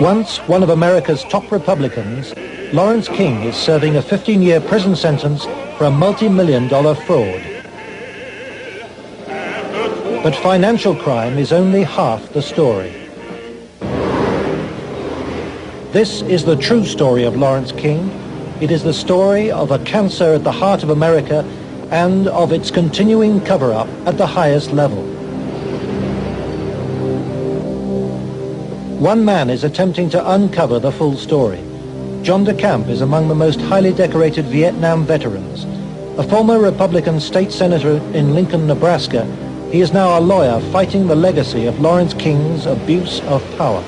Once one of America's top Republicans, Lawrence King is serving a 15-year prison sentence for a multi-million-dollar fraud. But financial crime is only half the story. This is the true story of Lawrence King. It is the story of a cancer at the heart of America and of its continuing cover-up at the highest level. One man is attempting to uncover the full story. John DeCamp is among the most highly decorated Vietnam veterans. A former Republican state senator in Lincoln, Nebraska, he is now a lawyer fighting the legacy of Lawrence King's abuse of power.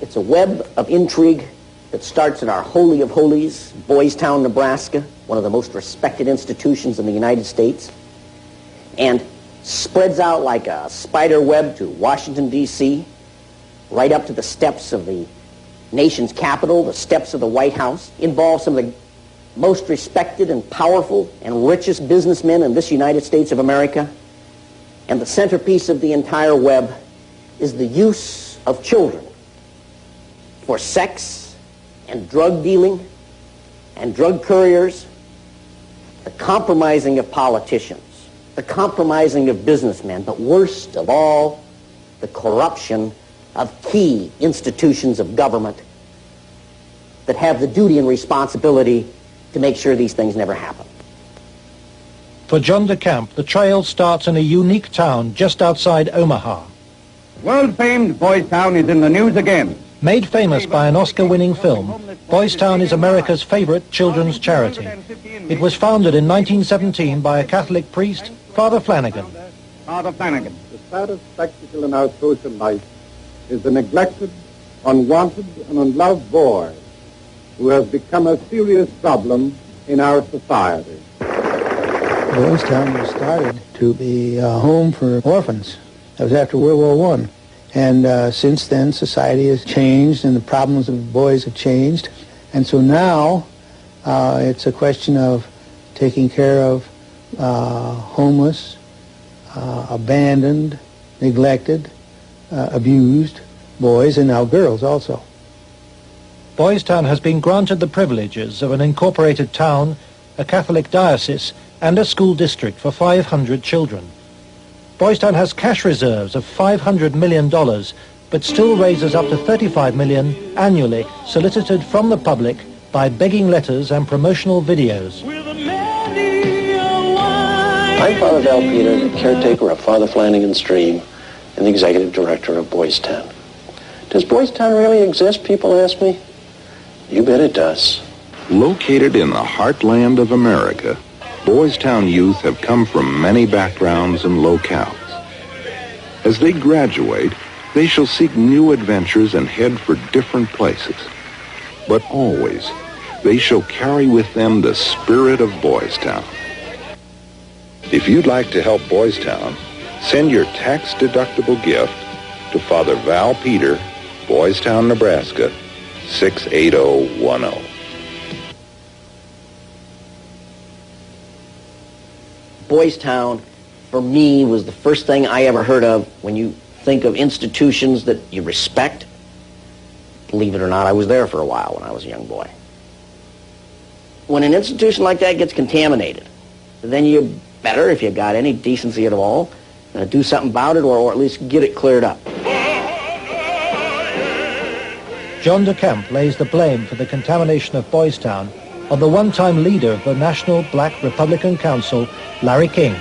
It's a web of intrigue that starts at our Holy of Holies, Boys Town, Nebraska, one of the most respected institutions in the United States, and spreads out like a spider web to Washington, D.C., right up to the steps of the nation's capital, the steps of the White House, involves some of the most respected and powerful and richest businessmen in this United States of America. And the centerpiece of the entire web is the use of children for sex and drug dealing and drug couriers, the compromising of politicians, the compromising of businessmen, but worst of all, the corruption of key institutions of government that have the duty and responsibility to make sure these things never happen. For John DeCamp, the trail starts in a unique town just outside Omaha. World-famed Boys Town is in the news again. Made famous by an Oscar-winning film, Boys Town is America's favorite children's charity. It was founded in 1917 by a Catholic priest, Father Flanagan. Father Flanagan. The saddest spectacle in our social life is the neglected, unwanted, and unloved boy who has become a serious problem in our society. Boys Town was started to be a home for orphans. That was after World War I. And since then, society has changed and the problems of boys have changed. And so now it's a question of taking care of homeless, abandoned, neglected, abused boys, and now girls also. Boys Town has been granted the privileges of an incorporated town, a Catholic diocese, and a school district for 500 children. Boys Town has cash reserves of $500 million, but still raises up to $35 million annually, solicited from the public by begging letters and promotional videos. I'm Father Val Peter, the caretaker of Father Flanagan's Stream and the executive director of Boys Town. Does Boys Town really exist, people ask me? You bet it does. Located in the heartland of America, Boys Town youth have come from many backgrounds and locales. As they graduate, they shall seek new adventures and head for different places. But always, they shall carry with them the spirit of Boys Town. If you'd like to help Boys Town, send your tax-deductible gift to Father Val Peter, Boys Town, Nebraska, 68010. Boys Town, for me, was the first thing I ever heard of when you think of institutions that you respect. Believe it or not, I was there for a while when I was a young boy. When an institution like that gets contaminated, then you better, if you got any decency at all, do something about it or at least get it cleared up. John DeCamp lays the blame for the contamination of Boys Town on the one-time leader of the National Black Republican Council, Larry King.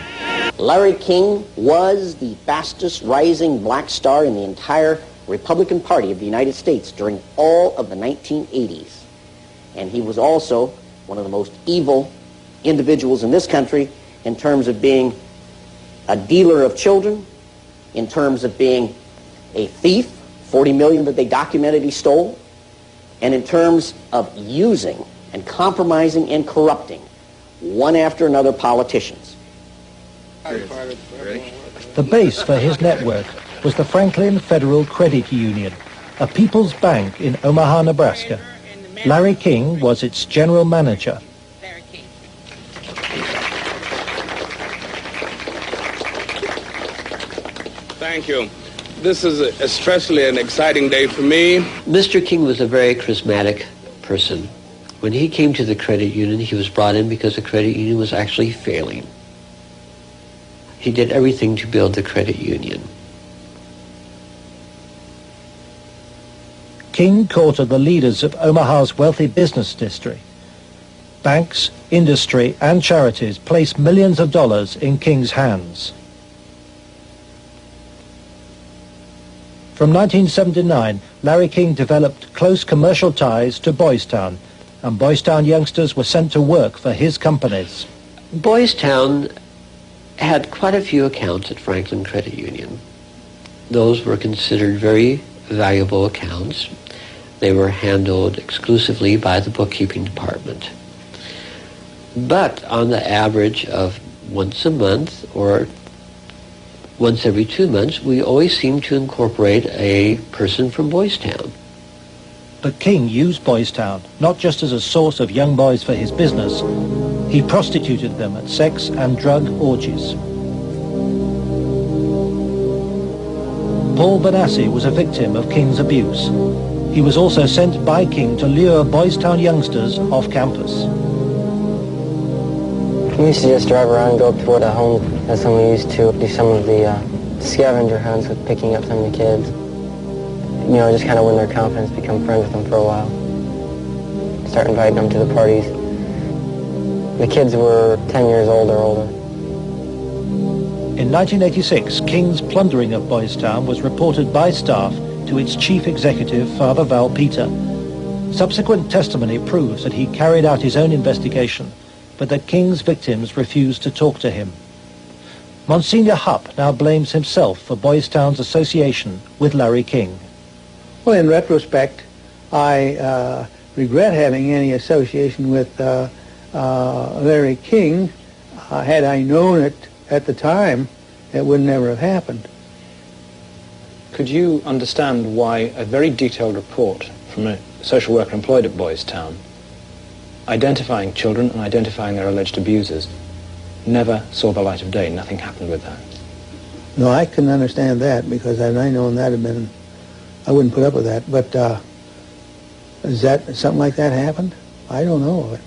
Larry King was the fastest rising black star in the entire Republican Party of the United States during all of the 1980s. And he was also one of the most evil individuals in this country in terms of being a dealer of children, in terms of being a thief, 40 million that they documented he stole, and in terms of using and compromising and corrupting one after another politicians. The base for his network was the Franklin Federal Credit Union, a people's bank in Omaha, Nebraska. Larry King was its general manager. Thank you. This is especially an exciting day for me. Mr. King was a very charismatic person. When he came to the credit union, he was brought in because the credit union was actually failing. He did everything to build the credit union. King courted the leaders of Omaha's wealthy business district. Banks, industry, and charities placed millions of dollars in King's hands. From 1979, Larry King developed close commercial ties to Boys Town, and Boys Town youngsters were sent to work for his companies. Boys Town had quite a few accounts at Franklin Credit Union. Those were considered very valuable accounts. They were handled exclusively by the bookkeeping department. But on the average of once a month or once every 2 months, we always seemed to incorporate a person from Boys Town. But King used Boys Town not just as a source of young boys for his business. He prostituted them at sex and drug orgies. Paul Benassi was a victim of King's abuse. He was also sent by King to lure Boys Town youngsters off campus. We used to just drive around and go up toward a home. That's when we used to do some of the scavenger hunts with picking up some of the kids. You know, just kind of win their confidence, become friends with them for a while. Start inviting them to the parties. The kids were 10 years old or older. In 1986, King's plundering of Boys Town was reported by staff to its chief executive, Father Val Peter. Subsequent testimony proves that he carried out his own investigation, but that King's victims refused to talk to him. Monsignor Hupp now blames himself for Boys Town's association with Larry King. Well, in retrospect, I regret having any association with Larry King. Had I known it at the time, it would never have happened. Could you understand why a very detailed report from a social worker employed at Boys Town, identifying children and identifying their alleged abusers, never saw the light of day? Nothing happened with that. No, I couldn't understand that, because had I known that, I wouldn't put up with that. But is that something like that happened? I don't know of it.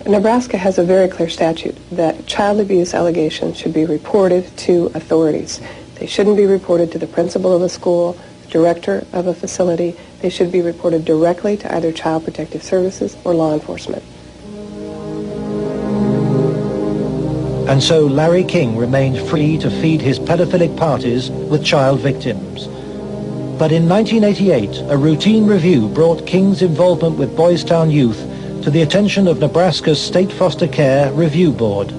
Nebraska has a very clear statute that child abuse allegations should be reported to authorities. They shouldn't be reported to the principal of a school, director of a facility. They should be reported directly to either Child Protective Services or law enforcement. And so Larry King remained free to feed his pedophilic parties with child victims. But in 1988, a routine review brought King's involvement with Boys Town youth to the attention of Nebraska's State Foster Care Review Board.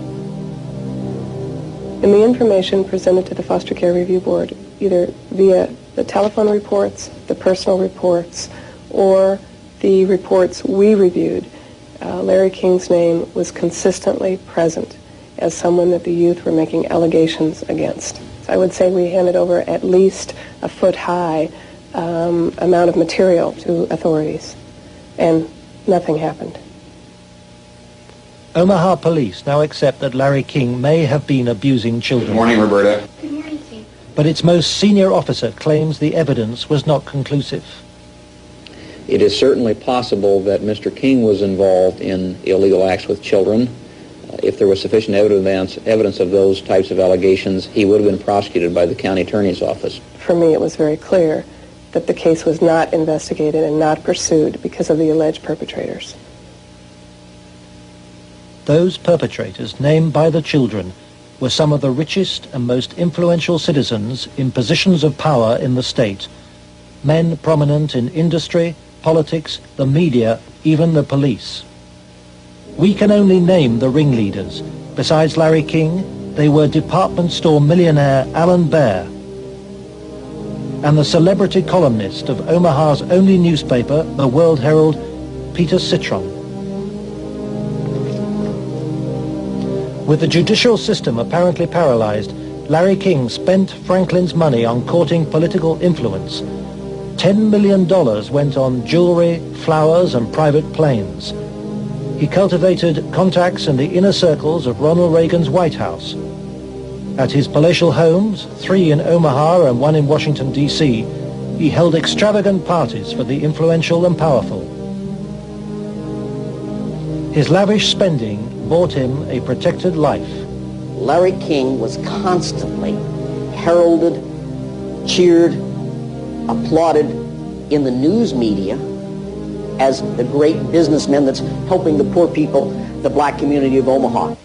And the information presented to the Foster Care Review Board, either via the telephone reports, the personal reports, or the reports we reviewed, Larry King's name was consistently present as someone that the youth were making allegations against. So I would say we handed over at least a foot-high amount of material to authorities, and nothing happened. Omaha police now accept that Larry King may have been abusing children. Good morning, Roberta. Good morning, Steve. But its most senior officer claims the evidence was not conclusive. It is certainly possible that Mr. King was involved in illegal acts with children. If there was sufficient evidence of those types of allegations, he would have been prosecuted by the county attorney's office. For me, it was very clear that the case was not investigated and not pursued because of the alleged perpetrators. Those perpetrators, named by the children, were some of the richest and most influential citizens in positions of power in the state. Men prominent in industry, politics, the media, even the police. We can only name the ringleaders. Besides Larry King, they were department store millionaire Alan Baer and the celebrity columnist of Omaha's only newspaper, the World Herald, Peter Citron. With the judicial system apparently paralyzed, Larry King spent Franklin's money on courting political influence. $10 million went on jewelry, flowers, and private planes. He cultivated contacts in the inner circles of Ronald Reagan's White House. At his palatial homes, 3 in Omaha and 1 in Washington, D.C., he held extravagant parties for the influential and powerful. His lavish spending bought him a protected life. Larry King was constantly heralded, cheered, applauded in the news media as the great businessman that's helping the poor people, the black community of Omaha.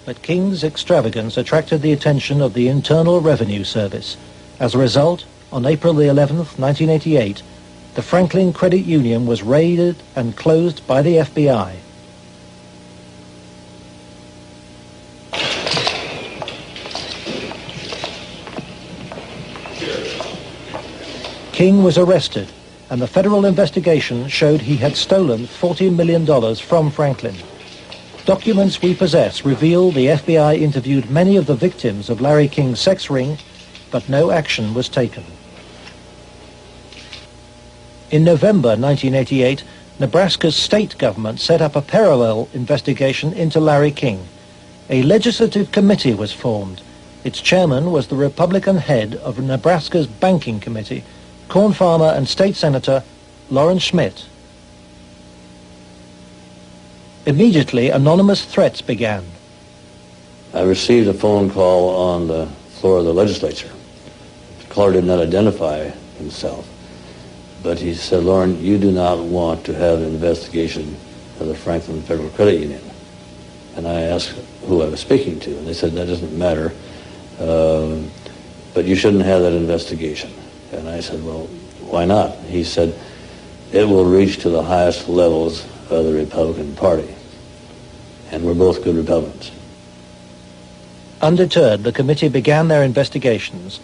But King's extravagance attracted the attention of the Internal Revenue Service. As a result, on April the 11th, 1988, the Franklin Credit Union was raided and closed by the FBI. King was arrested, and the federal investigation showed he had stolen $40 million from Franklin. Documents we possess reveal the FBI interviewed many of the victims of Larry King's sex ring, but no action was taken. In November 1988, Nebraska's state government set up a parallel investigation into Larry King. A legislative committee was formed. Its chairman was the Republican head of Nebraska's Banking Committee, corn farmer and state senator Lawrence Schmidt. Immediately, anonymous threats began. I received a phone call on the floor of the legislature. The caller did not identify himself, but he said, "Lauren, you do not want to have an investigation of the Franklin Federal Credit Union." And I asked who I was speaking to, and they said, "That doesn't matter, but you shouldn't have that investigation." And I said, "Well, why not?" He said, "It will reach to the highest levels of the Republican Party." And we're both good Republicans. Undeterred, the committee began their investigations,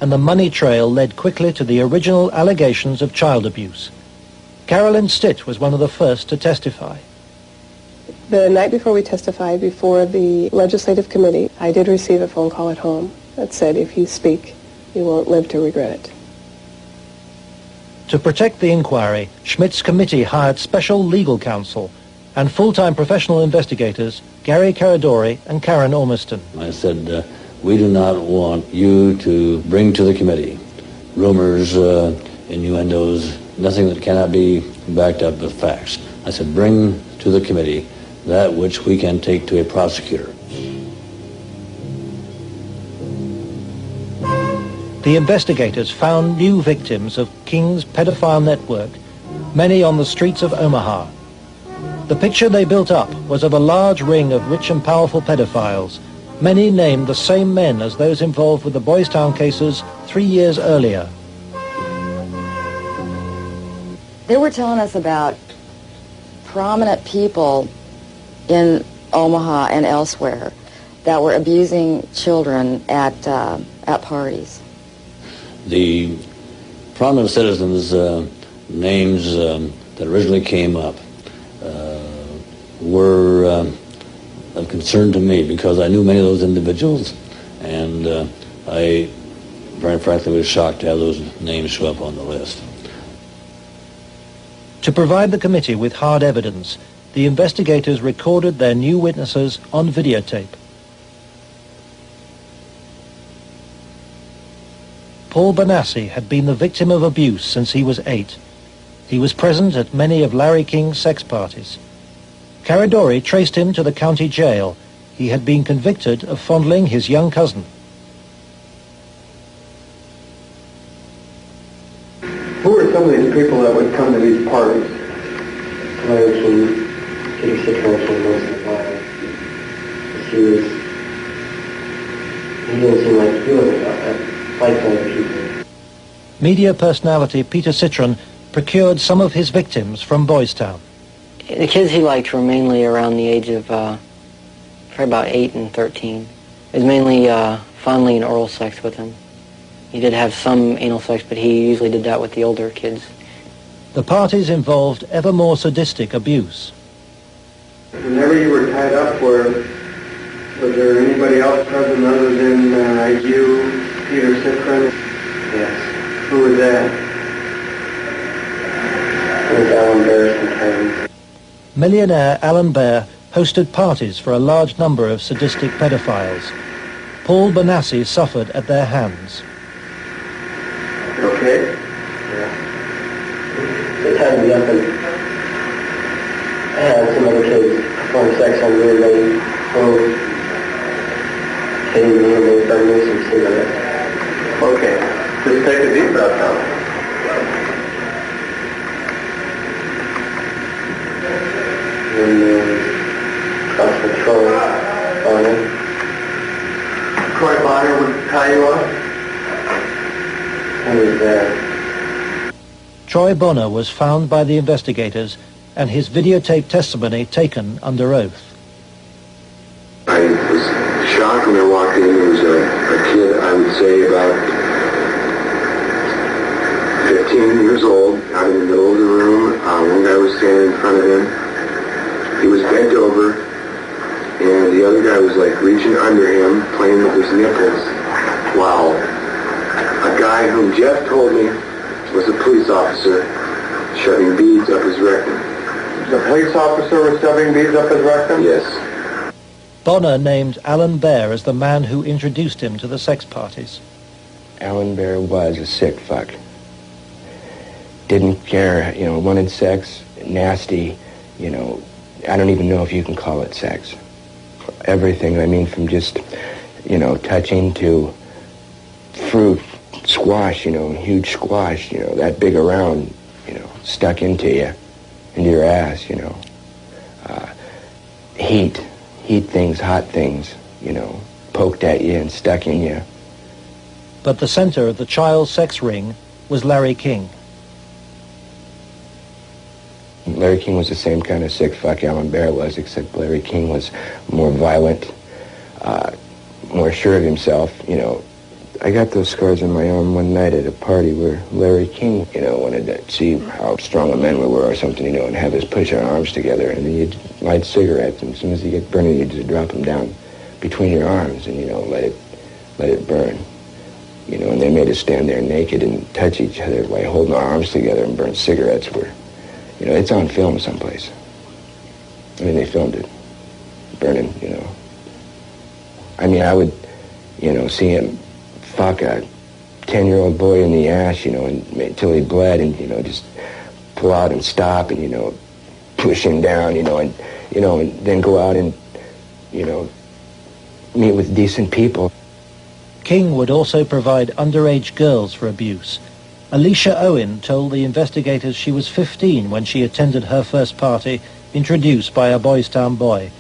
and the money trail led quickly to the original allegations of child abuse. Carolyn Stitt was one of the first to testify. The night before we testified before the legislative committee, I did receive a phone call at home that said, "If you speak, you won't live to regret it." To protect the inquiry, Schmidt's committee hired special legal counsel and full-time professional investigators Gary Caradori and Karen Ormiston. I said, "We do not want you to bring to the committee rumors, innuendos, nothing that cannot be backed up with facts." I said, "Bring to the committee that which we can take to a prosecutor." The investigators found new victims of King's pedophile network, many on the streets of Omaha. The picture they built up was of a large ring of rich and powerful pedophiles, many named the same men as those involved with the Boys Town cases 3 years earlier. They were telling us about prominent people in Omaha and elsewhere that were abusing children at parties. The prominent citizens' names that originally came up were of concern to me because I knew many of those individuals, and I, very frankly, was shocked to have those names show up on the list. To provide the committee with hard evidence, the investigators recorded their new witnesses on videotape. Paul Bonassi had been the victim of abuse since he was 8. He was present at many of Larry King's sex parties. Caradori traced him to the county jail. He had been convicted of fondling his young cousin. Who are some of these people that would come to these parties? Players from Peter Citron most of the time. He didn't seem like he was like other people. Media personality Peter Citron procured some of his victims from Boys Town. The kids he liked were mainly around the age of probably about 8 and 13. It was mainly fondling and oral sex with them. He did have some anal sex, but he usually did that with the older kids. The parties involved ever more sadistic abuse. Whenever you were tied up, was there anybody else present other than you, Peter Citron? Yes. Who was that? It was Alan Bear sometimes. Millionaire Alan Bear hosted parties for a large number of sadistic pedophiles. Paul Benassi suffered at their hands. Okay? Yeah. They tied me up and had some other kids perform sex on me. They hitting me and they burned me some cigarettes. Okay. Just take a deep breath now. And cross control Bonner. Troy Bonner would tie you up? He was there. Troy Bonner was found by the investigators and his videotaped testimony taken under oath. I was shocked when I walked in. There was a kid, I would say about 15 years old, out in the middle of the room. One guy was standing in front of him. He was bent over, and the other guy was like reaching under him, playing with his nipples. Wow. A guy whom Jeff told me was a police officer shoving beads up his rectum. The police officer was shoving beads up his rectum? Yes. Bonner named Alan Bear as the man who introduced him to the sex parties. Alan Bear was a sick fuck. Didn't care, wanted sex, nasty, I don't even know if you can call it sex. Everything, from just, touching to fruit, squash, huge squash, that big around, stuck into you, into your ass, heat things, hot things, poked at you and stuck in you. But the center of the child sex ring was Larry King. Larry King was the same kind of sick fuck Alan Bear was, except Larry King was more violent, more sure of himself. I got those scars on my arm one night at a party where Larry King, wanted to see how strong a man we were or something, and have us push our arms together, and then you'd light cigarettes, and as soon as you get burning, you just drop them down between your arms and, let it burn. And they made us stand there naked and touch each other by holding our arms together and burn cigarettes where, it's on film someplace. They filmed it, burning, I would, see him fuck a 10-year-old boy in the ass, until he bled and, just pull out and stop and, push him down, and then go out and, meet with decent people. King would also provide underage girls for abuse. Alicia Owen told the investigators she was 15 when she attended her first party, introduced by a Boys Town boy.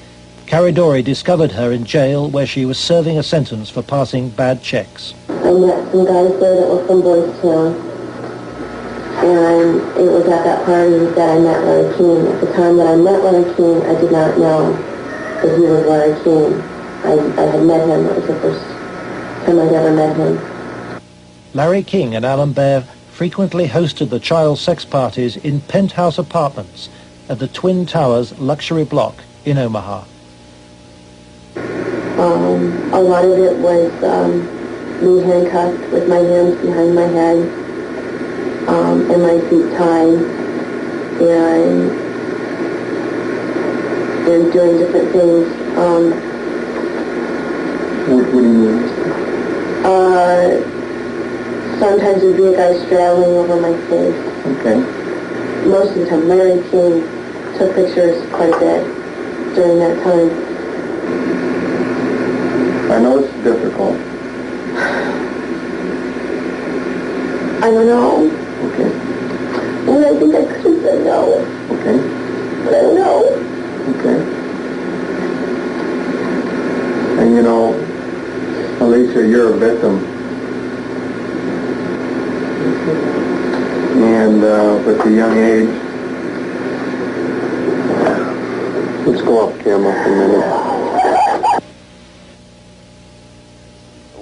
Caridori discovered her in jail where she was serving a sentence for passing bad checks. I met some guys there that were from Boys Town, and it was at that party that I met Larry King. At the time that I met Larry King, I did not know that he was Larry King. I had met him. It was the first time I'd ever met him. Larry King and Alan Bear frequently hosted the child sex parties in penthouse apartments at the Twin Towers luxury block in Omaha. A lot of it was me handcuffed with my hands behind my head and my feet tied and doing different things. What do you mean? Sometimes there'd be a guy straddling over my face. Okay. Most of the time, Larry King took pictures quite a bit during that time. I know it's difficult. I don't know. Okay. Well, I think I could have said no. Okay. But I don't know. Okay. And Alicia, you're a victim. And with a young age, let's go off camera for a minute.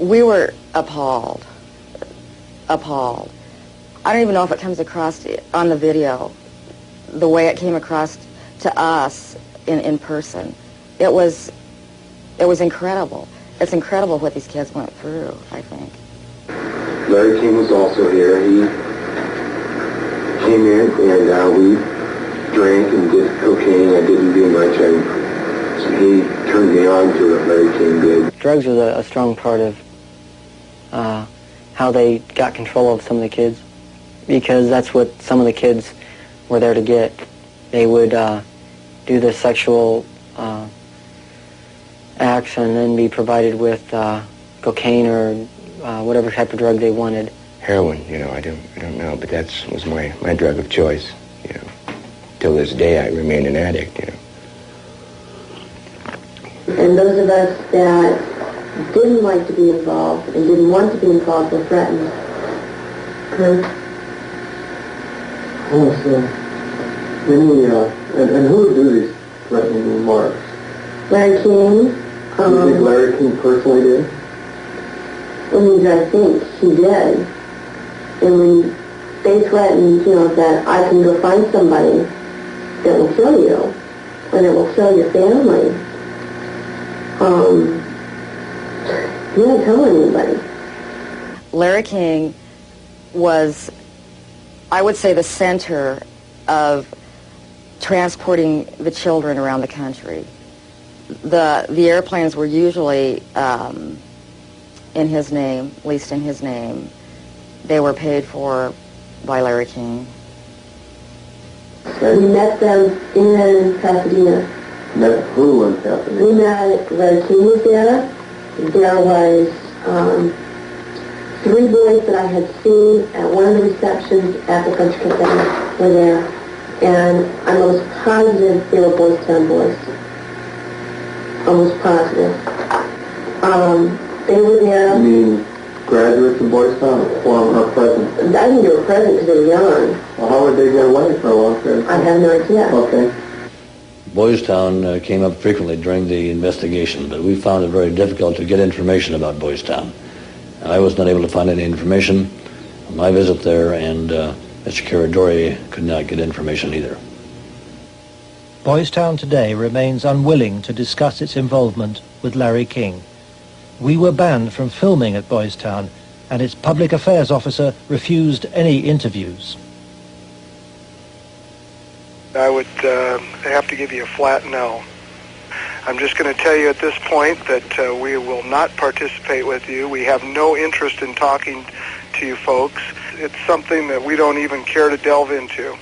We were appalled. Appalled. I don't even know if it comes across on the video, the way it came across to us in person. It was incredible. It's incredible what these kids went through, I think. Larry King was also here. He came in and we drank and did cocaine. I didn't do much. He turned me on to it, Larry King did. Drugs was a strong part of how they got control of some of the kids, because that's what some of the kids were there to get. They would do the sexual acts and then be provided with cocaine or whatever type of drug they wanted. Heroin, you know, I don't know, but that was my drug of choice, you know. Till this day, I remain an addict, you know. And those of us that didn't like to be involved and didn't want to be involved were threatened. Oh, so and who would do these threatening remarks? Larry King. Do you think Larry King personally did? I mean, I think he did. And when they threatened, you know, that I can go find somebody that will kill you, or that will kill your family, he didn't tell anybody. Larry King was, I would say, the center of transporting the children around the country. The airplanes were usually in his name, at least in his name. They were paid for by Larry King. We met them in Pasadena. Met who in Pasadena? We met, Larry King was there. There was 3 boys that I had seen at one of the receptions at the French Cafe were there. And I'm almost positive they were Boys Town boys. Almost positive. They were there. You mean graduates of Boys Town or present? I think they were present because they were young. Well, how would they get away for a long period? I have no idea. Okay. Boys Town came up frequently during the investigation, but we found it very difficult to get information about Boys Town. I was not able to find any information on my visit there, and Mr. Caradori could not get information either. Boys Town today remains unwilling to discuss its involvement with Larry King. We were banned from filming at Boys Town, and its public affairs officer refused any interviews. I would have to give you a flat no. I'm just going to tell you at this point that we will not participate with you. We have no interest in talking to you folks. It's something that we don't even care to delve into.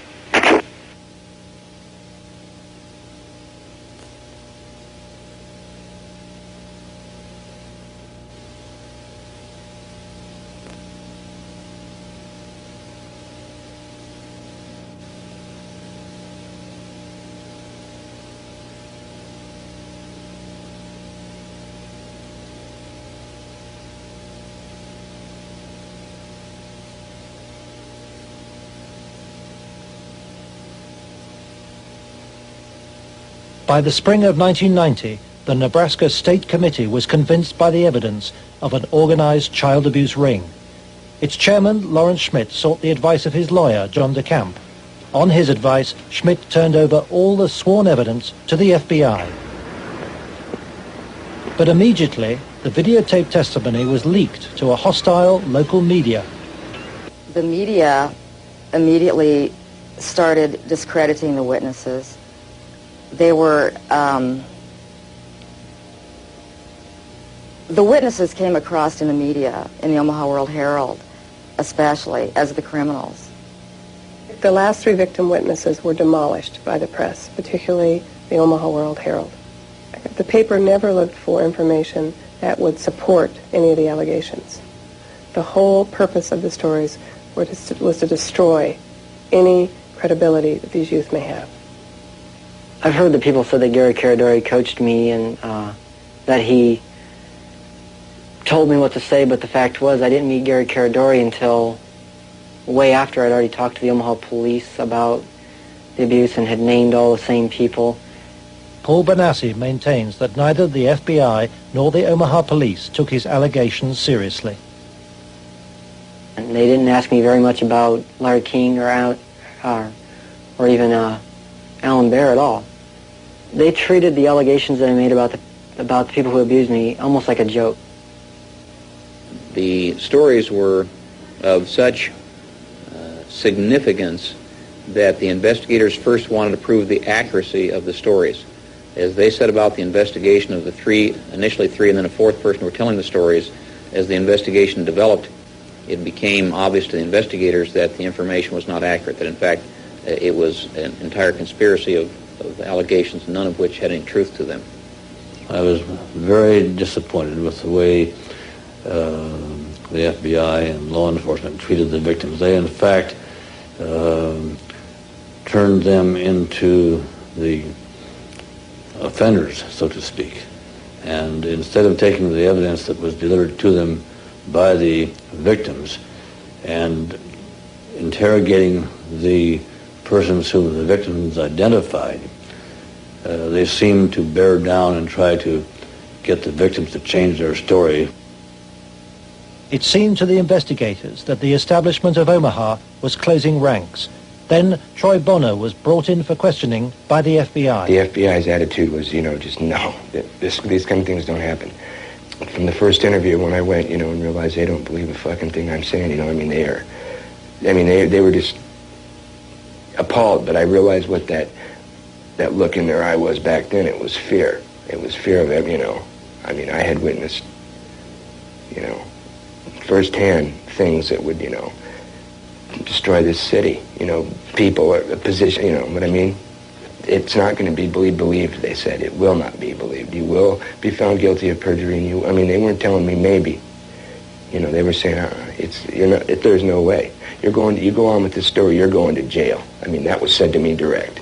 By the spring of 1990, the Nebraska State Committee was convinced by the evidence of an organized child abuse ring. Its chairman, Lawrence Schmidt, sought the advice of his lawyer, John DeCamp. On his advice, Schmidt turned over all the sworn evidence to the FBI. But immediately, the videotape testimony was leaked to a hostile local media. The media immediately started discrediting the witnesses. They were, the witnesses came across in the media, in the Omaha World Herald, especially, as the criminals. The last 3 victim witnesses were demolished by the press, particularly the Omaha World Herald. The paper never looked for information that would support any of the allegations. The whole purpose of the stories was to destroy any credibility that these youth may have. I've heard that people said that Gary Caradori coached me and that he told me what to say, but the fact was I didn't meet Gary Caradori until way after I'd already talked to the Omaha police about the abuse and had named all the same people. Paul Benassi maintains that neither the FBI nor the Omaha police took his allegations seriously. And they didn't ask me very much about Larry King or even Alan Bear at all. They treated the allegations that I made about the people who abused me almost like a joke. The stories were of such significance that the investigators first wanted to prove the accuracy of the stories. As they said about the investigation of the three, initially three, and then a fourth person who were telling the stories, as the investigation developed, it became obvious to the investigators that the information was not accurate, that in fact it was an entire conspiracy of allegations, none of which had any truth to them. I was very disappointed with the way the FBI and law enforcement treated the victims. They, in fact, turned them into the offenders, so to speak. And instead of taking the evidence that was delivered to them by the victims and interrogating the persons whom the victims identified, they seemed to bear down and try to get the victims to change their story. It seemed to the investigators that the establishment of Omaha was closing ranks. Then Troy Bonner was brought in for questioning by the FBI. The FBI's attitude was, just no, these kind of things don't happen. From the first interview when I went, and realized they don't believe a fucking thing I'm saying, they were just appalled, but I realized what that look in their eye was back then. It was fear. It was fear of them, I had witnessed, firsthand things that would, destroy this city, people, a position, what I mean? It's not going to be believed, they said. It will not be believed. You will be found guilty of perjury, and they weren't telling me maybe. They were saying, there's no way. You go on with this story, you're going to jail. That was said to me direct.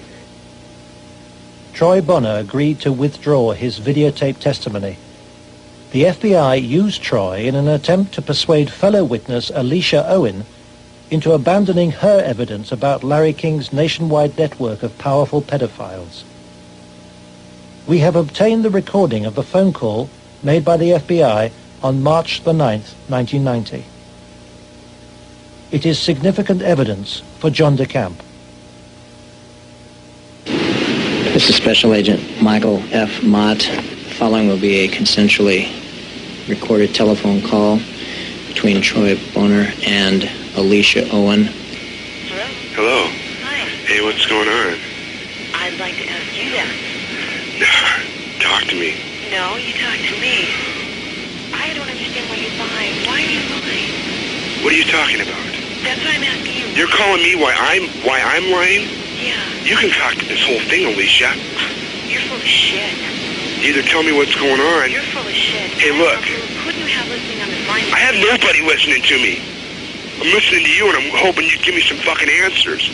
Troy Bonner agreed to withdraw his videotape testimony. The FBI used Troy in an attempt to persuade fellow witness Alicia Owen into abandoning her evidence about Larry King's nationwide network of powerful pedophiles. We have obtained the recording of the phone call made by the FBI on March the 9th, 1990. It is significant evidence for John DeCamp. This is Special Agent Michael F. Mott. Following will be a consensually recorded telephone call between Troy Bonner and Alicia Owen. Hello. Hi. Hey, what's going on? I'd like to ask you that. Talk to me. No, you talk to me. I don't understand why you're lying. Why are you lying? What are you talking about? That's what I'm asking you. You're calling me why I'm lying? Yeah. You concocted this whole thing, Alicia. You're full of shit. Either tell me what's going on. You're full of shit. Hey, look. Who do you have listening on this line? I have nobody listening to me. I'm listening to you, and I'm hoping you give me some fucking answers.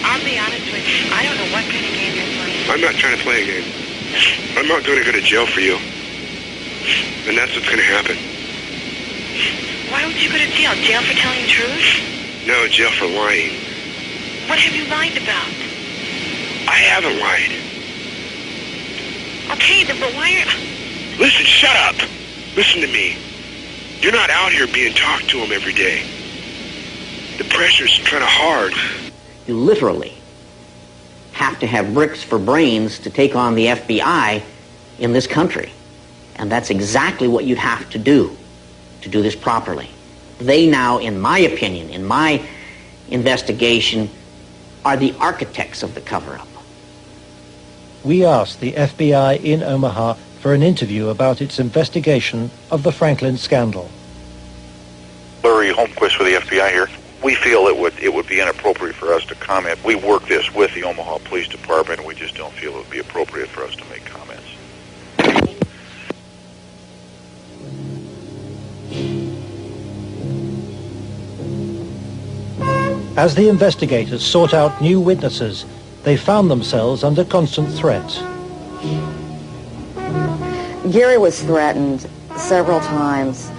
I'll be honest with you. I don't know what kind of game you're playing. I'm not trying to play a game. I'm not going to go to jail for you. And that's what's going to happen. Why would you go to jail? Jail for telling the truth? No, jail for lying. What have you lied about? I haven't lied. Okay, then, but why are... Listen, shut up. Listen to me. You're not out here being talked to them every day. The pressure's kind of hard. You literally have to have bricks for brains to take on the FBI in this country. And that's exactly what you'd have to do this properly. They now, in my opinion, in my investigation, are the architects of the cover-up. We asked the FBI in Omaha for an interview about its investigation of the Franklin scandal. Larry Holmquist with the FBI here. We feel it would be inappropriate for us to comment. We work this with the Omaha Police Department, and we just don't feel it would be appropriate for us to make comments. As the investigators sought out new witnesses, they found themselves under constant threat. Gary was threatened several times.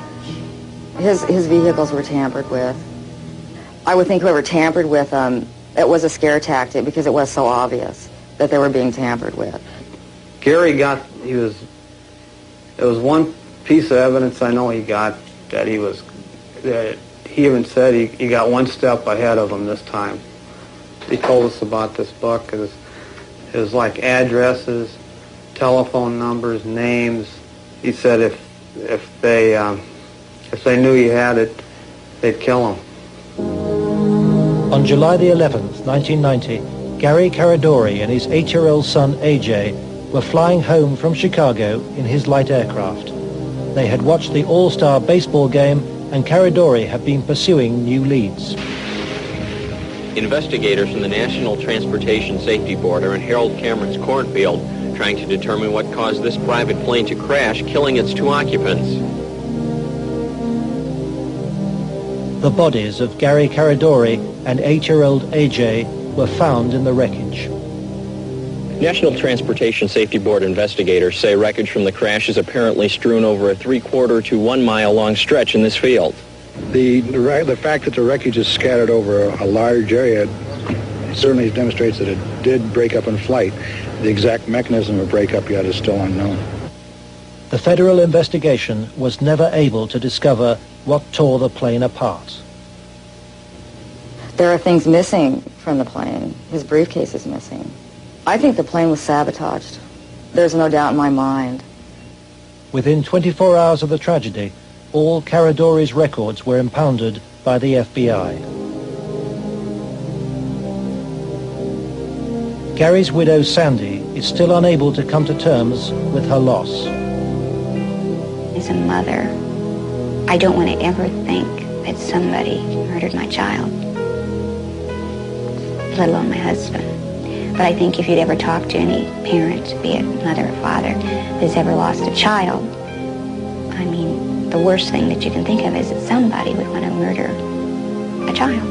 His vehicles were tampered with. I would think whoever tampered with them, it was a scare tactic because it was so obvious that they were being tampered with. Gary there was one piece of evidence I know he got that he even said he got one step ahead of them this time. He told us about this book. It was like addresses, telephone numbers, names. He said if they knew he had it, they'd kill him. On July the 11th, 1990, Gary Caradori and his 8-year-old son AJ were flying home from Chicago in his light aircraft. They had watched the All-Star baseball game, and Caradori had been pursuing new leads. Investigators from the National Transportation Safety Board are in Harold Cameron's cornfield trying to determine what caused this private plane to crash, killing its 2 occupants. The bodies of Gary Caradori and 8-year-old AJ were found in the wreckage. National Transportation Safety Board investigators say wreckage from the crash is apparently strewn over a 3/4 to 1 mile long stretch in this field. The fact that the wreckage is scattered over a large area certainly demonstrates that it did break up in flight. The exact mechanism of breakup yet is still unknown. The federal investigation was never able to discover what tore the plane apart. There are things missing from the plane. His briefcase is missing. I think the plane was sabotaged. There's no doubt in my mind. Within 24 hours of the tragedy, all Caradori's records were impounded by the FBI. Gary's widow, Sandy, is still unable to come to terms with her loss. As a mother, I don't want to ever think that somebody murdered my child, let alone my husband. But I think if you'd ever talk to any parent, be it mother or father, that's ever lost a child, I mean, the worst thing that you can think of is that somebody would want to murder a child.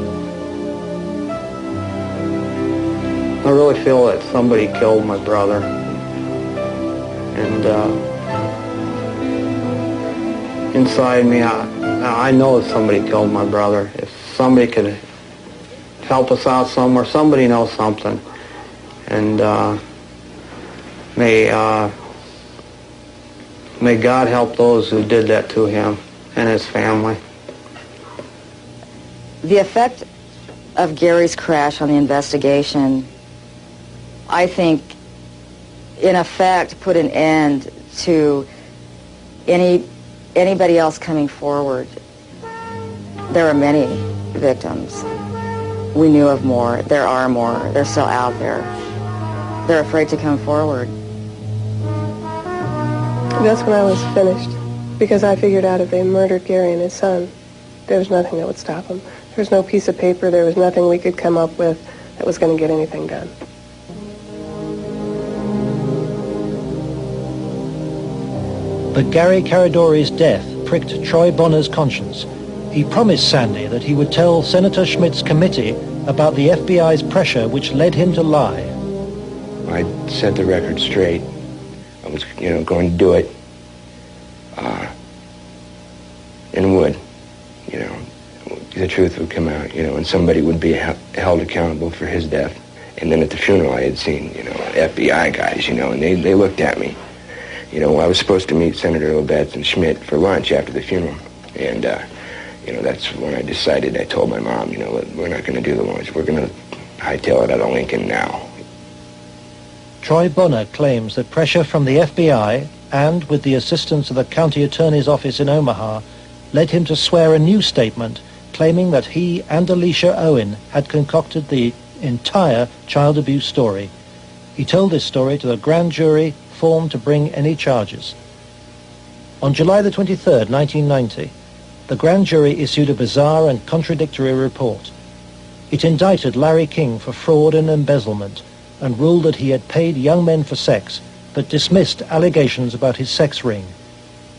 I really feel that somebody killed my brother. And inside me, I know that somebody killed my brother. If somebody could help us out somewhere, somebody knows something. And may God help those who did that to him and his family. The effect of Gary's crash on the investigation, I think, in effect, put an end to anybody else coming forward. There are many victims. We knew of more. There are more. They're still out there. They're afraid to come forward. That's when I was finished, because I figured out if they murdered Gary and his son, there was nothing that would stop them. There was no piece of paper. There was nothing we could come up with that was going to get anything done. But Gary Caradori's death pricked Troy Bonner's conscience. He promised Sandy that he would tell Senator Schmidt's committee about the FBI's pressure which led him to lie. I set the record straight. I was, going to do it. And would, the truth would come out, and somebody would be held accountable for his death. And then at the funeral I had seen, FBI guys, and they looked at me. I was supposed to meet Senator Labetz and Schmidt for lunch after the funeral. And, that's when I decided, I told my mom, we're not going to do the lunch. We're going to hightail it out of Lincoln now. Troy Bonner claims that pressure from the FBI and with the assistance of the county attorney's office in Omaha led him to swear a new statement claiming that he and Alicia Owen had concocted the entire child abuse story. He told this story to the grand jury formed to bring any charges. On July the 23rd, 1990, the grand jury issued a bizarre and contradictory report. It indicted Larry King for fraud and embezzlement and ruled that he had paid young men for sex, but dismissed allegations about his sex ring.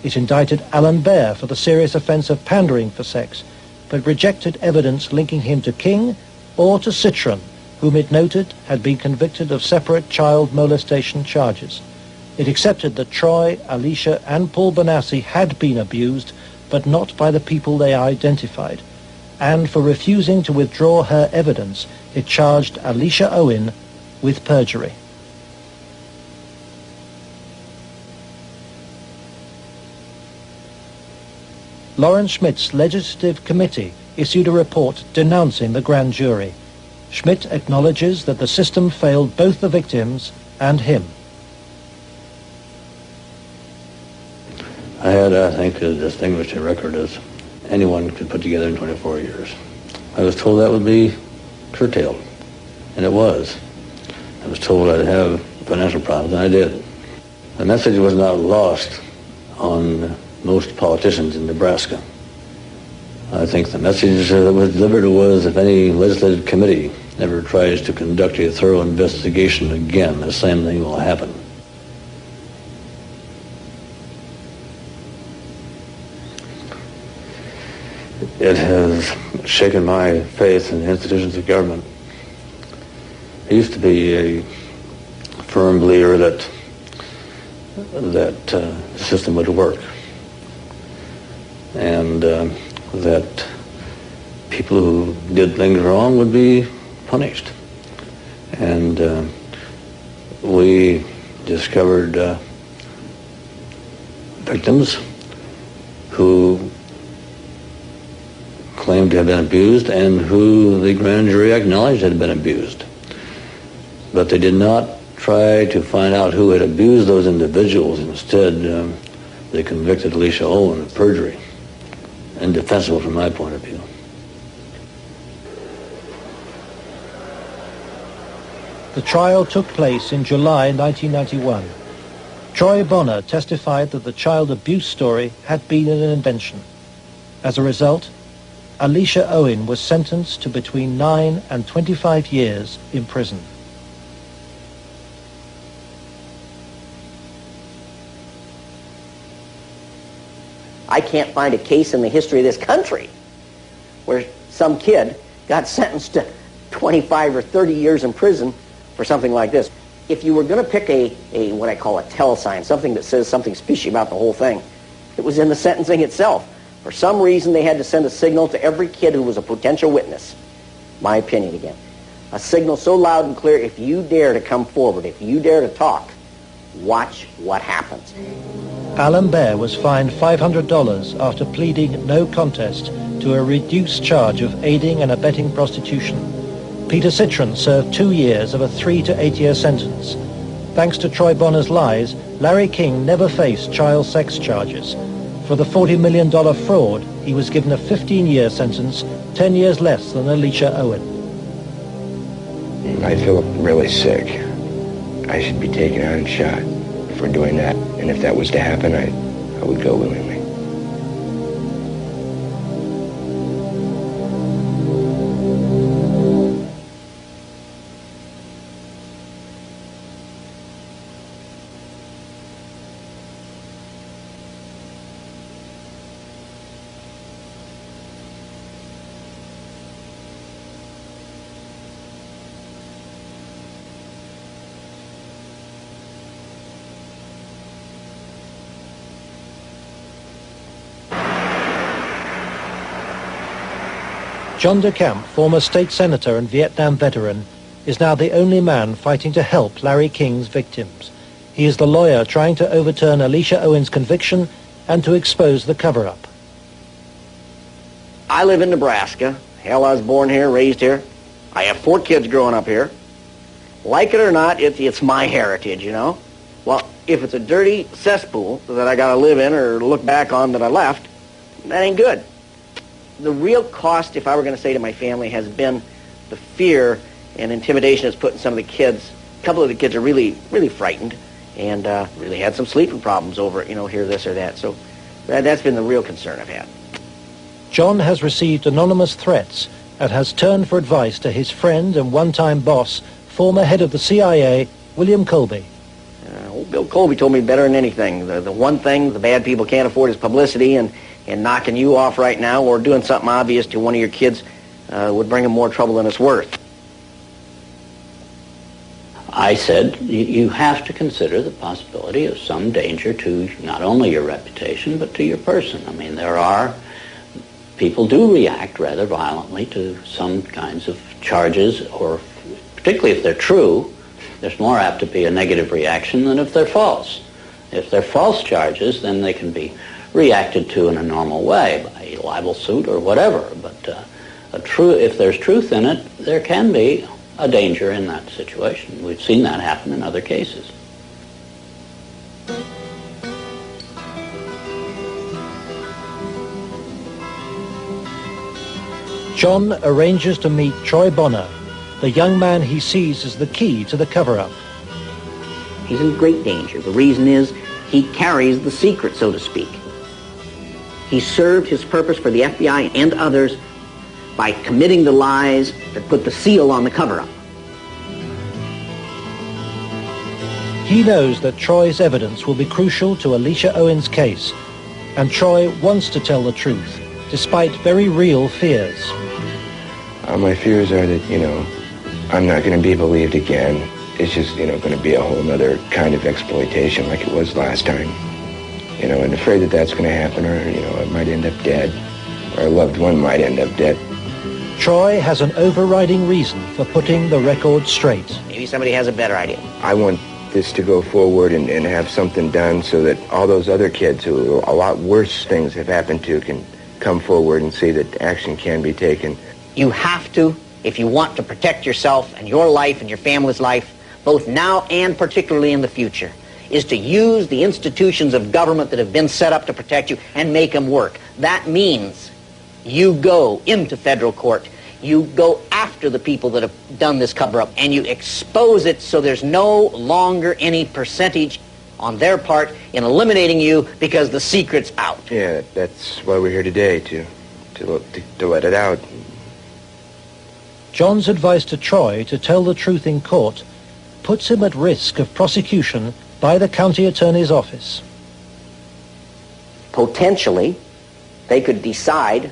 It indicted Alan Baer for the serious offense of pandering for sex, but rejected evidence linking him to King or to Citron, whom it noted had been convicted of separate child molestation charges. It accepted that Troy, Alicia, and Paul Bonassi had been abused, but not by the people they identified. And for refusing to withdraw her evidence, it charged Alicia Owen with perjury. Lawrence Schmidt's legislative committee issued a report denouncing the grand jury. Schmidt acknowledges that the system failed both the victims and him. I had, I think, as distinguished a record as anyone could put together in 24 years. I was told that would be curtailed, and it was. I was told I'd have financial problems, and I did. The message was not lost on most politicians in Nebraska. I think the message that was delivered was, if any legislative committee ever tries to conduct a thorough investigation again, the same thing will happen. It has shaken my faith in the institutions of government. I used to be a firm believer that the system would work, and that people who did things wrong would be punished. And we discovered victims who claimed to have been abused and who the grand jury acknowledged had been abused. But they did not try to find out who had abused those individuals. Instead, they convicted Alicia Owen of perjury. Indefensible from my point of view. The trial took place in July 1991. Troy Bonner testified that the child abuse story had been an invention. As a result, Alicia Owen was sentenced to between 9 and 25 years in prison. I can't find a case in the history of this country where some kid got sentenced to 25 or 30 years in prison for something like this. If you were going to pick a what I call a tell sign, something that says something's fishy about the whole thing, it was in the sentencing itself. For some reason, they had to send a signal to every kid who was a potential witness. My opinion again. A signal so loud and clear, if you dare to come forward, if you dare to talk, watch what happens. Alan Baer was fined $500 after pleading no contest to a reduced charge of aiding and abetting prostitution. Peter Citron served 2 years of a 3 to 8 year sentence. Thanks to Troy Bonner's lies, Larry King never faced child sex charges. For the $40 million fraud, he was given a 15-year sentence, 10 years less than Alicia Owen. I feel really sick. I should be taken out and shot for doing that. And if that was to happen, I would go willingly. John DeCamp, former state senator and Vietnam veteran, is now the only man fighting to help Larry King's victims. He is the lawyer trying to overturn Alicia Owen's conviction and to expose the cover-up. I live in Nebraska. Hell, I was born here, raised here. I have 4 kids growing up here. Like it or not, it's my heritage, you know? Well, if it's a dirty cesspool that I got to live in or look back on that I left, that ain't good. The real cost, if I were going to say to my family, has been the fear and intimidation it's put in some of the kids. A couple of the kids are really, really frightened and really had some sleeping problems over, hear this or that. So that's been the real concern I've had. John has received anonymous threats and has turned for advice to his friend and one-time boss, former head of the CIA, William Colby. Old Bill Colby told me better than anything. The one thing the bad people can't afford is publicity, and knocking you off right now or doing something obvious to one of your kids would bring them more trouble than it's worth. I said, you have to consider the possibility of some danger to not only your reputation, but to your person. I mean, people do react rather violently to some kinds of charges, or particularly if they're true, there's more apt to be a negative reaction than if they're false. If they're false charges, then they can be reacted to in a normal way by a libel suit or whatever. But if there's truth in it, there can be a danger in that situation. We've seen that happen in other cases. John arranges to meet Troy Bonner, the young man he sees as the key to the cover-up. He's in great danger. The reason is he carries the secret, so to speak. He served his purpose for the FBI and others by committing the lies that put the seal on the cover-up. He knows that Troy's evidence will be crucial to Alicia Owen's case, and Troy wants to tell the truth, despite very real fears. My fears are that, I'm not going to be believed again. It's just, going to be a whole other kind of exploitation like it was last time. And afraid that that's going to happen, or, I might end up dead, or a loved one might end up dead. Troy has an overriding reason for putting the record straight. Maybe somebody has a better idea. I want this to go forward and have something done so that all those other kids who a lot worse things have happened to can come forward and see that action can be taken. You have to, if you want to protect yourself and your life and your family's life, both now and particularly in the future, is to use the institutions of government that have been set up to protect you and make them work. That means you go into federal court, you go after the people that have done this cover-up, and you expose it so there's no longer any percentage on their part in eliminating you because the secret's out. Yeah, that's why we're here today, to let it out. John's advice to Troy to tell the truth in court puts him at risk of prosecution by the county attorney's office. Potentially, they could decide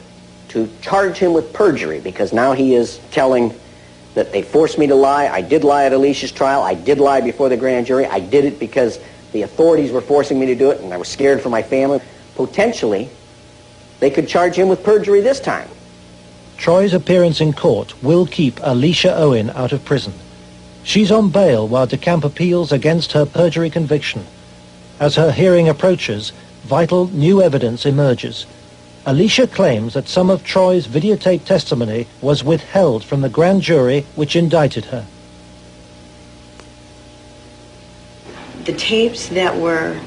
to charge him with perjury, because now he is telling that they forced me to lie. I did lie at Alicia's trial. I did lie before the grand jury. I did it because the authorities were forcing me to do it, and I was scared for my family. Potentially, they could charge him with perjury this time. Troy's appearance in court will keep Alicia Owen out of prison. She's on bail while DeCamp appeals against her perjury conviction. As her hearing approaches, vital new evidence emerges. Alicia claims that some of Troy's videotaped testimony was withheld from the grand jury which indicted her. The tapes that were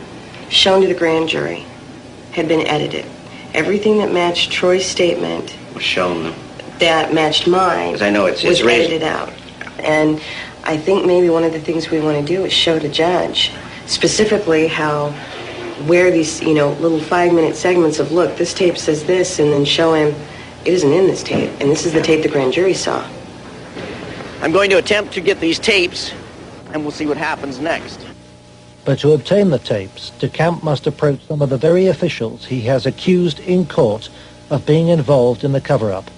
shown to the grand jury had been edited. Everything that matched Troy's statement Was shown. that matched mine Because I know it's was raised. edited out. And I think maybe one of the things we want to do is show the judge specifically where these, little 5-minute segments of, look, this tape says this, and then show him it isn't in this tape, and this is the tape the grand jury saw. I'm going to attempt to get these tapes, and we'll see what happens next. But to obtain the tapes, DeCamp must approach some of the very officials he has accused in court of being involved in the cover-up,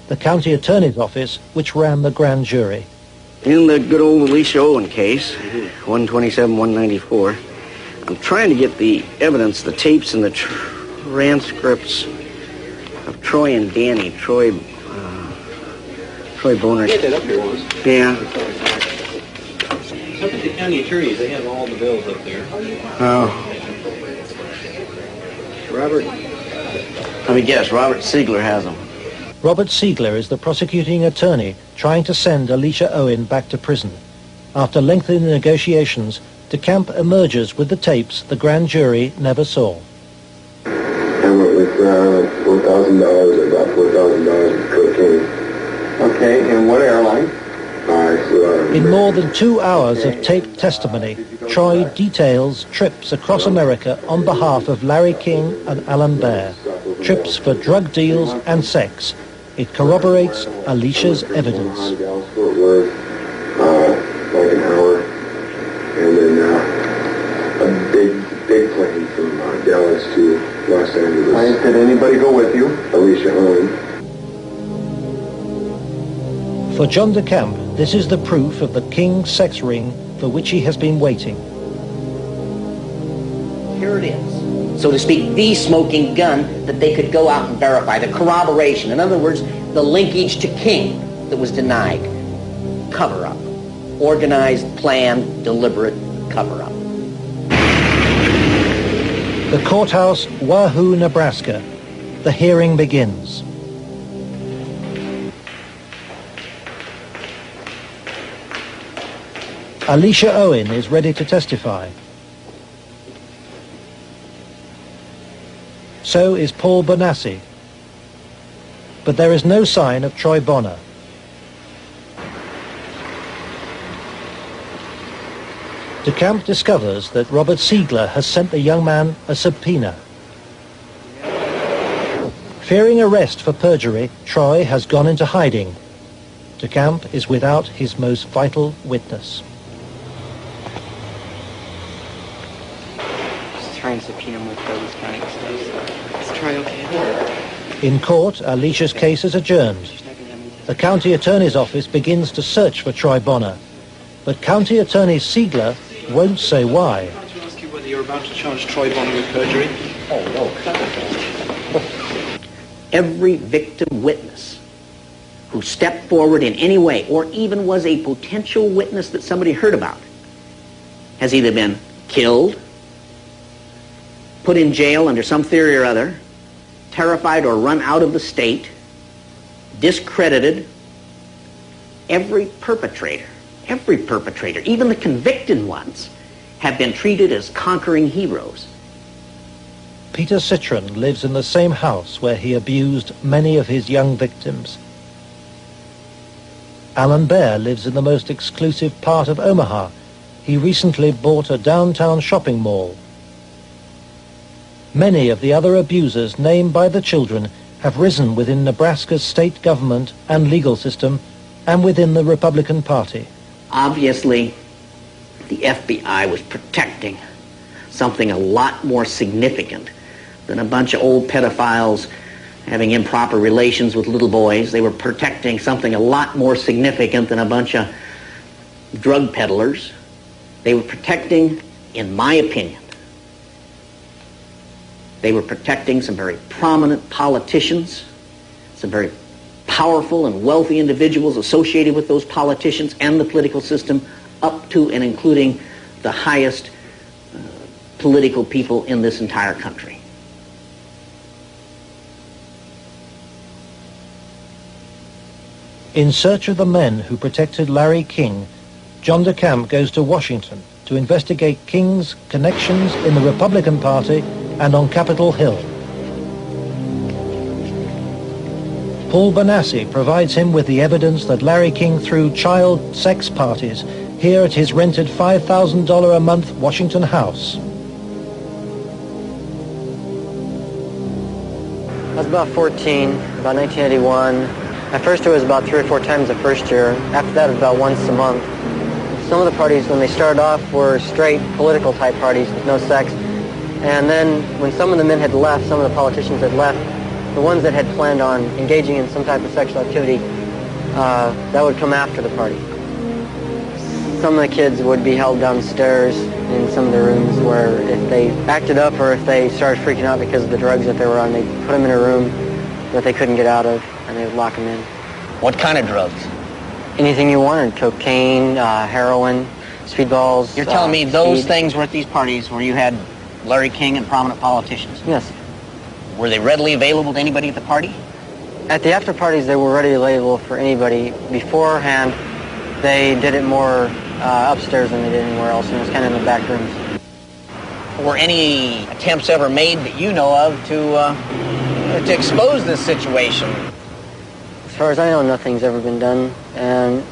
the county attorney's office which ran the grand jury. In the good old Alicia Owen case, 127-194, I'm trying to get the evidence, the tapes and the transcripts of Troy and Danny. Troy Boner. Get that up here once. Yeah. Look at the county attorneys. They have all the bills up there. Oh. Robert. Let me guess. Robert Siegler has them. Robert Siegler is the prosecuting attorney trying to send Alicia Owen back to prison. After lengthy negotiations, DeCamp emerges with the tapes the grand jury never saw. I went with $4,000, about $4,000 with cocaine. Okay, and what airline? I flew out of In more than 2 hours of taped testimony, Troy details trips across America on behalf of Larry King and Alan Baer. Trips for drug deals and sex. It corroborates Alicia's evidence. Fort Worth, like an hour. And then a big plane from Dallas to Los Angeles. Did anybody go with you? Alicia Owen. For John DeCamp, this is the proof of the King sex ring for which he has been waiting. Here it is. So to speak, the smoking gun that they could go out and verify, the corroboration. In other words, the linkage to King that was denied. Cover-up. Organized, planned, deliberate cover-up. The courthouse, Wahoo, Nebraska. The hearing begins. Alicia Owen is ready to testify. So is Paul Bonassi. But there is no sign of Troy Bonner. DeCamp discovers that Robert Siegler has sent the young man a subpoena. Fearing arrest for perjury, Troy has gone into hiding. DeCamp is without his most vital witness. Just try and subpoena him with Douglas County stuff. Is Troy okay? In court, Alicia's case is adjourned. The county attorney's office begins to search for Troy Bonner, but County Attorney Siegler won't say why. I'd like to ask you whether you're about to charge Troy Bonner with perjury. Oh, no. Every victim witness who stepped forward in any way or even was a potential witness that somebody heard about has either been killed, put in jail under some theory or other, terrified or run out of the state, discredited. Every perpetrator, even the convicted ones, have been treated as conquering heroes. Peter Citron lives in the same house where he abused many of his young victims. Alan Bear lives in the most exclusive part of Omaha. He recently bought a downtown shopping mall. Many of the other abusers named by the children have risen within Nebraska's state government and legal system and within the Republican Party. Obviously, the FBI was protecting something a lot more significant than a bunch of old pedophiles having improper relations with little boys. They were protecting something a lot more significant than a bunch of drug peddlers. They were protecting, in my opinion, they were protecting some very prominent politicians, some very powerful and wealthy individuals associated with those politicians and the political system, up to and including the highest political people in this entire country. In search of the men who protected Larry King, John DeCamp goes to Washington to investigate King's connections in the Republican Party and on Capitol Hill. Paul Bonassi provides him with the evidence that Larry King threw child sex parties here at his rented $5,000 a month Washington house. I was about 14, about 1981. At first it was about 3 or 4 times the first year. After that it was about once a month. Some of the parties, when they started off, were straight political type parties with no sex. And then when some of the men had left, some of the politicians had left, the ones that had planned on engaging in some type of sexual activity, that would come after the party. Some of the kids would be held downstairs in some of the rooms where if they acted up or if they started freaking out because of the drugs that they were on, they'd put them in a room that they couldn't get out of, and they would lock them in. What kind of drugs? Anything you wanted. Cocaine, heroin, speedballs. You're telling me those speed. things were at these parties where you had Larry King and prominent politicians? Yes. Were they readily available to anybody at the party? At the after parties, they were readily available for anybody. Beforehand, they did it more upstairs than they did anywhere else, and it was kind of in the back rooms. Were any attempts ever made that you know of to expose this situation? As far as I know, nothing's ever been done, and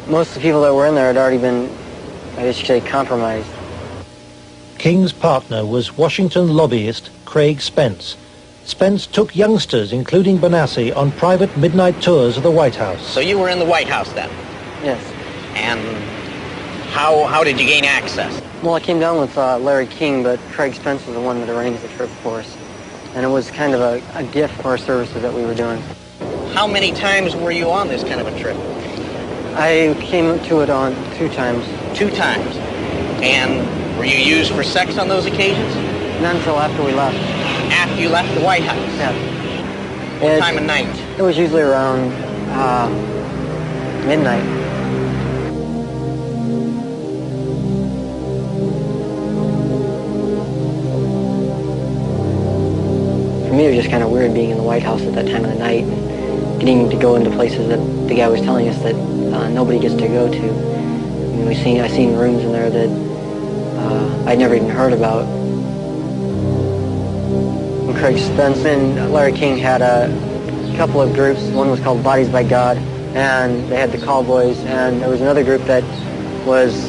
most of the people that were in there had already been, I guess you could say, compromised. King's partner was Washington lobbyist Craig Spence. Spence took youngsters, including Bonassi, on private midnight tours of the White House. So you were in the White House then? Yes. And how did you gain access? Well, I came down with Larry King, but Craig Spence was the one that arranged the trip for us. And it was kind of a gift for our services that we were doing. How many times were you on this kind of a trip? I came to it on 2 times. 2 times. And were you used for sex on those occasions? Not until after we left. After you left the White House? Yeah. What time of night? It was usually around midnight. For me, it was just kind of weird being in the White House at that time of the night and getting to go into places that the guy was telling us that nobody gets to go to. I mean, I seen rooms in there that I'd never even heard about. And Craig Spence and Larry King had a couple of groups. One was called Bodies by God, and they had the Call Boys, and there was another group that was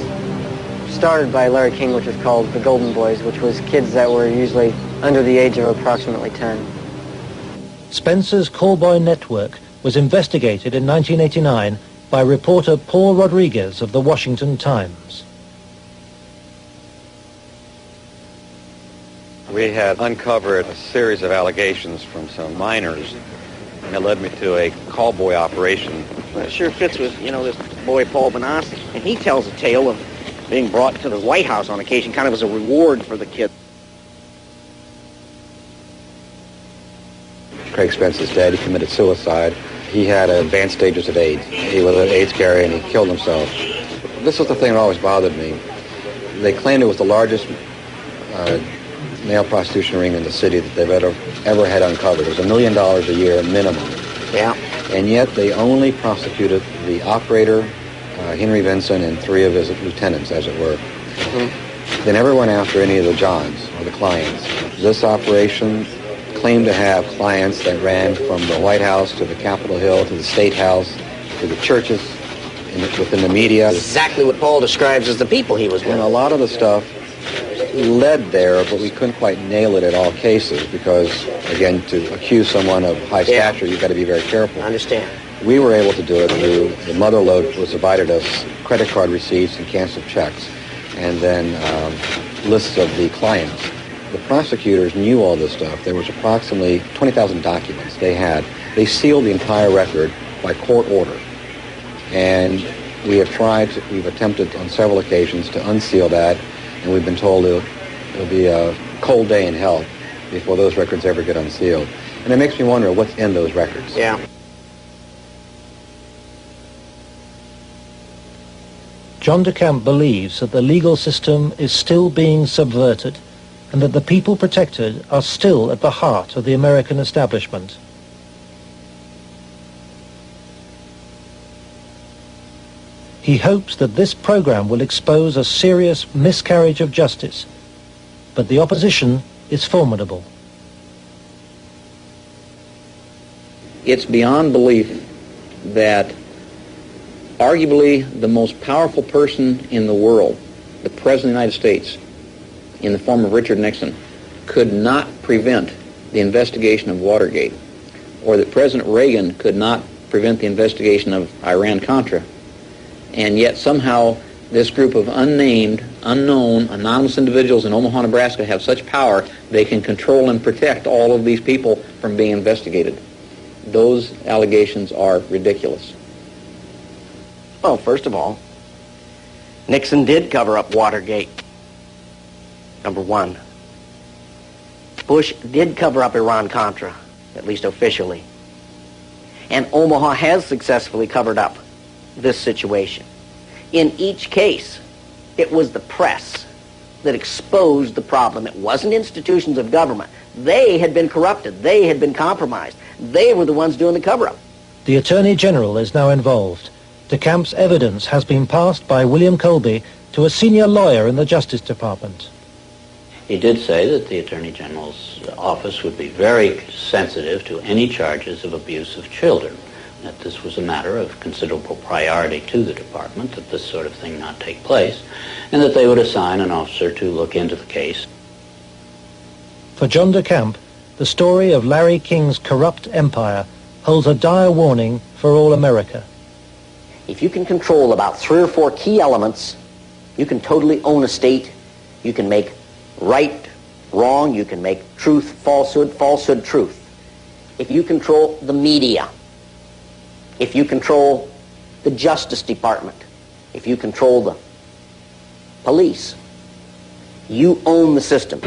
started by Larry King, which was called the Golden Boys, which was kids that were usually under the age of approximately 10. Spencer's callboy network was investigated in 1989 by reporter Paul Rodriguez of the Washington Times. We had uncovered a series of allegations from some minors, and it led me to a callboy operation. Well, it sure fits with, this boy Paul Benassi. And he tells a tale of being brought to the White House on occasion, kind of as a reward for the kid. Craig Spence's dad, he committed suicide. He had advanced stages of AIDS. He was an AIDS carrier and he killed himself. This was the thing that always bothered me. They claimed it was the largest male prostitution ring in the city that they've ever had uncovered. It was $1 million a year minimum. Yeah. And yet they only prosecuted the operator, Henry Vinson, and 3 of his lieutenants, as it were. They never went after any of the Johns or the clients. This operation claimed to have clients that ran from the White House to the Capitol Hill to the State House to the churches within the media. Exactly what Paul describes as the people he was with. And a lot of the stuff led there, but we couldn't quite nail it at all cases because, again, to accuse someone of high stature, you've got to be very careful. I understand. We were able to do it through the mother lode was provided us credit card receipts and canceled checks, and then lists of the clients. The prosecutors knew all this stuff. There was approximately 20,000 documents they had. They sealed the entire record by court order. And we've attempted on several occasions to unseal that, and we've been told it'll be a cold day in hell before those records ever get unsealed. And it makes me wonder what's in those records. Yeah. John DeCamp believes that the legal system is still being subverted and that the people protected are still at the heart of the American establishment. He hopes that this program will expose a serious miscarriage of justice, but the opposition is formidable. It's beyond belief that arguably the most powerful person in the world, the President of the United States, in the form of Richard Nixon, could not prevent the investigation of Watergate, or that President Reagan could not prevent the investigation of Iran-Contra. And yet somehow this group of unnamed, unknown, anonymous individuals in Omaha, Nebraska have such power they can control and protect all of these people from being investigated. Those allegations are ridiculous. Well, first of all, Nixon did cover up Watergate. Number one. Bush did cover up Iran-Contra, at least officially. And Omaha has successfully covered up this situation. In each case, it was the press that exposed the problem. It wasn't institutions of government. They had been corrupted. They had been compromised. They were the ones doing the cover-up. The Attorney General is now involved. DeCamp's evidence has been passed by William Colby to a senior lawyer in the Justice Department. He did say that the Attorney General's office would be very sensitive to any charges of abuse of children, that this was a matter of considerable priority to the department, that this sort of thing not take place, and that they would assign an officer to look into the case. For John DeCamp, the story of Larry King's corrupt empire holds a dire warning for all America. If you can control about 3 or 4 key elements, you can totally own a state. You can make right wrong. You can make truth falsehood, falsehood truth. If you control the media, if you control the Justice Department, if you control the police, you own the system.